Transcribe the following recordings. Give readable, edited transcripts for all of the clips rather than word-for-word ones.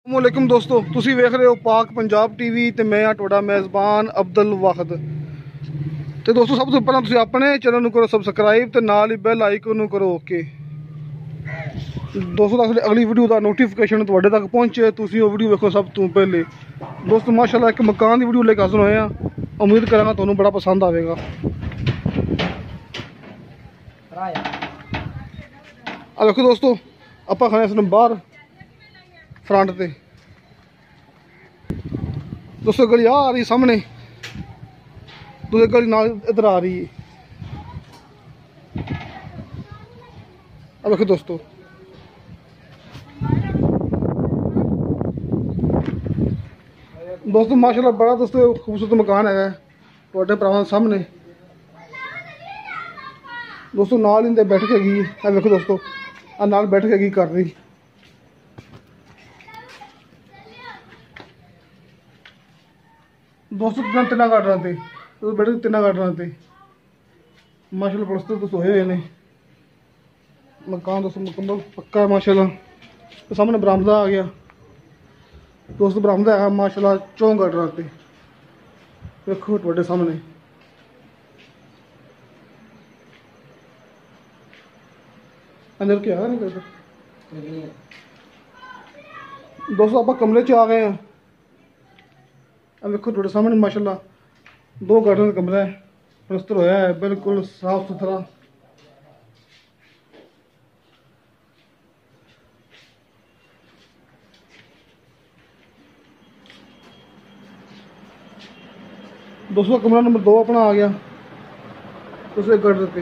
अस्सलामुअलैकुम दोस्तों, तुसी वेख रहे हो पाक पंजाब टीवी ते मैं हाँ तुहाडा मेज़बान अब्दुल वाहिद। तो दोस्तों सब तो पहला तुसी अपने चैनल नूं करो सबसक्राइब ते नाल ही बेल आइकन नूं करो ओके। दोस्तों ताकि अगली वीडियो का नोटिफिकेशन तुहाडे तक पहुंचे, तुसी वो वीडियो वेखो सब तो पहले। दोस्तों माशाल्लाह एक मकान की वीडियो लेकर हाजिर होए हैं, उम्मीद करांगा तुहानूं बड़ा पसंद आवेगा। आ देखो दोस्तों आपां खड़े इस बाहर फ्रंट पे। दोस्तों गली आ रही सामने, दूसरी गली नाल इधर आ रही है। अब देखो दोस्तों माशाल्लाह बड़ा दोस्तों खूबसूरत मकान है तुहाडे भरावां सामने। दोस्तों नाल इंदे बैठक हैगी, आ देखो दोस्तों आ नाल बैठक हैगी कर रही। दोस्तों तिना गार्डर से तो बैठे तिना गार्डर से माशाल्लाह प्लस्तर तो सोए हुए ने। मकान दोस्तों मुकम्मल पक्का है माशाल्लाह। तो सामने बरामदा आ गया दोस्तों, बरामदा है माशाल्लाह 4 गार्डर से। देखो तुहाडे सामने अंदर क्या है नहीं करता। दोस्तों आप कमरे च आ गए हैं। अब देखो थोड़े सामने माशाल्लाह 2 गार्डन का कमरा है, प्लस्तर होया है बिल्कुल साफ सुथरा। दोस्तों कमरा नंबर 2 अपना आ गया दूसरे गार्डन पे।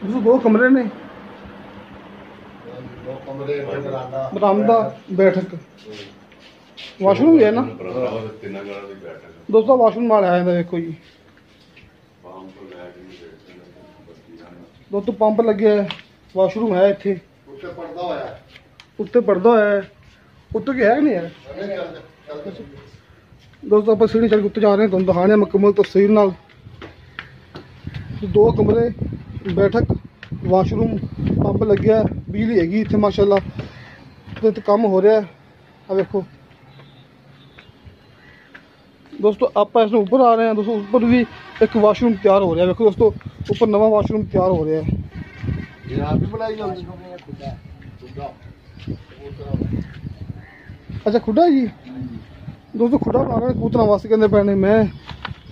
दोस्तों 2 कमरे ने, बरामदा बैठक वाशरूम भी है ना दोस्तों। वाशरूम वाला है देखो जी दोस्तों, पंप लगे है, वाशरूम है इत्थे, उत्ते पर्दा है, उत्ते क्या है नहीं है। दोस्तों आप सीढ़ी चढ़ के उत्ते जा रहे हैं, तुम दिखाने मुकम्मल तस्वीर नाल। 2 कमरे बैठक वाशरूम पंप लगे है, बिजली हैगी इत्थे माशाल्लाह तो काम हो रहा है। अब देखो दोस्तों आप इसमें ऊपर आ रहे हैं। दोस्तों ऊपर भी एक वाशरूम तैयार हो रहा है। देखो दोस्तों ऊपर नवा वाशरूम तैयार हो रहा है। अच्छा खुदा जी दोस्तों, खुदा बना रहे हैं कबूतर वास्ते कहते पैने। मैं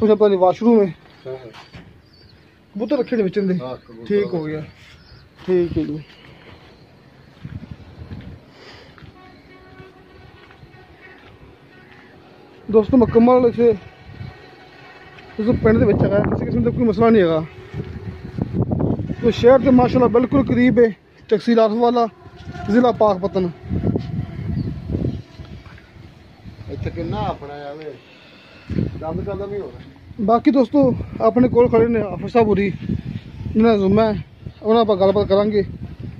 तुझे पता नहीं वाशरूम है कबूतर रखे थे बच्चे। ठीक हो गया, ठीक है जी। दोस्तों मुकम्मल इसे दोस्तों पिंड के है, किसी किस्म का कोई मसला नहीं है। तो शहर से माशाल्लाह बिल्कुल करीब है, तहसील आरफ वाला जिला पाकपतन। बाकी दोस्तों अपने कोल खड़े ने आफर साहब होरी जिन्हें जुम्मा है, उन्होंने आप गलबात करांगे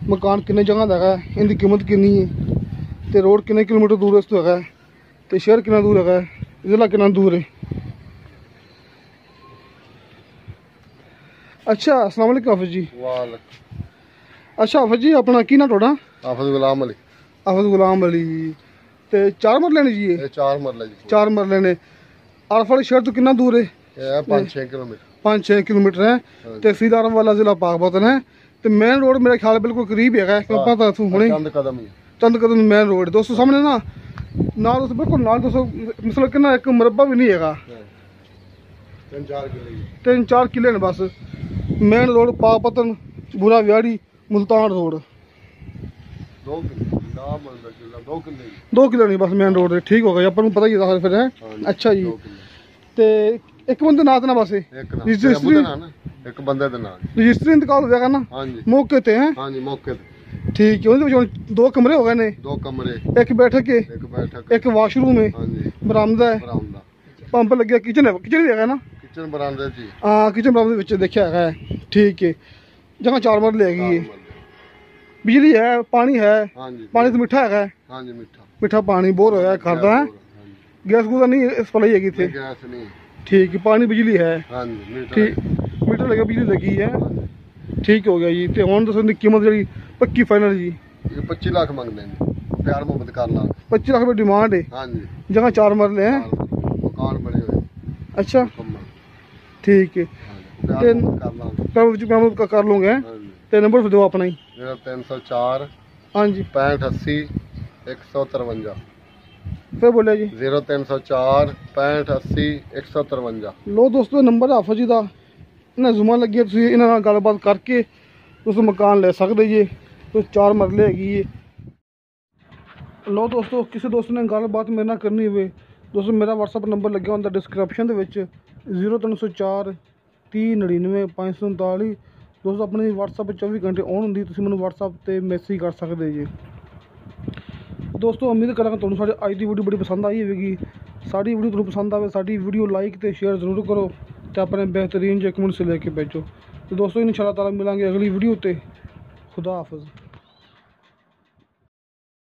मकान किन्ने जगह का है, इनकी कीमत किन्नी है, तो रोड किन्ने किलोमीटर दूर इस तो है, तो शहर कितना दूर है, जिला कितना दूर है। अच्छा अस्सलाम वालेकुम हाफिज जी। अच्छा हाफिज जी अपना की ना थोड़ा? हाफिज गुलाम अली। हाफिज गुलाम अली ते 4 मरले ने जी? ये 4 मरले जी। 4 मरले ने। आरफ वाली शहर तो कितना दूर है? 5-6 किलोमीटर। 5-6 किलोमीटर है। तहसील आरफ वाला जिला पाकपतन है। तो मेन रोड मेरे ख्याल बिल्कुल करीब है, पता तू हुणे चंद कदम मेन रोड दोस्तों सामने ना दोस्तों बिल्कुल नाल दोस्तों मतलब कि ना एक मुरब्बा भी नहीं है, 3-4 किले ने बस। मेन रोड पाकपतन बुरा व्याड़ी मुल्तान रोड 2 किलो नहीं बस मेन रोड है। ठीक हो गया अपन पता ही था फिर है। अच्छा जी ते एक बंदे नाथ ना बस रजिस्ट्री एक बंदे दे नाल रजिस्ट्री इंतकाल होगा ना? हां जी मौके ते हैं। हां जी मौके ते। ठीक है 2 कमरे हो गए ने? 2 कमरे, एक बैठक है, एक वाशरूम है, बरामदा है, पंप लगे, किचन है, किचन भी है ना? किचन बरामदे जी। हाँ किचन बरामदे विच देखा है। ठीक है जगह 4 मरले हैगी है, बिजली है, पानी है। पानी तो मीठा है? हाँ जी मीठा पानी बोर होया करदा है। गैस गुजा नहीं सप्लाई हैगी थे? गैस नहीं। ठीक है पानी बिजली है। ठीक मीटर लगा बिजली लगी है। ठीक हो गया जी। तो हुण दसो कीमत जी पक्की फाइनल जी? 25 लाख मंगते हैं। प्यार मोहब्बत कर ला। 25 लाख रुपये डिमांड है। हाँ जी। जगह 4 मरले हैं। मकान बने हुए। अच्छा ठीक है। प्यार मोहब्बत कर लूँगे। तो नंबर दो अपना ही। 0304 हाँ जी 65 80 153। फिर बोलिए जी। 0304 65 80 153। लो दोस्तों नंबर हाफिज जी का इन्हें जुमा लगे तुम इन्होंने गलबात करके तुम मकान ले सकते जी। तो 4 मरले हैगी। लो दोस्तों किसी दोस्त ने गलबात मेरे नाल करनी हुए दोस्तों मेरा WhatsApp नंबर लगे होंगे डिस्क्रिप्शन के 0304 30 99 539। दोस्तों अपनी WhatsApp 24 घंटे ऑन होंगी तुम मैं WhatsApp पर मैसेज कर सकते जी। दोस्तों उम्मीद करा तुहानू साडी अज की वीडियो बड़ी पसंद आई होगी। साड़ी वीडियो तुहानू पसंद आए साड़ी वीडियो लाइक तो शेयर जरूर करो तो अपने बेहतरीन जो कमेंट से लेके भेजो। तो दोस्तों इंशाअल्लाह ताला मिलांगे अगली वीडियो ते। खुदा हाफिज़।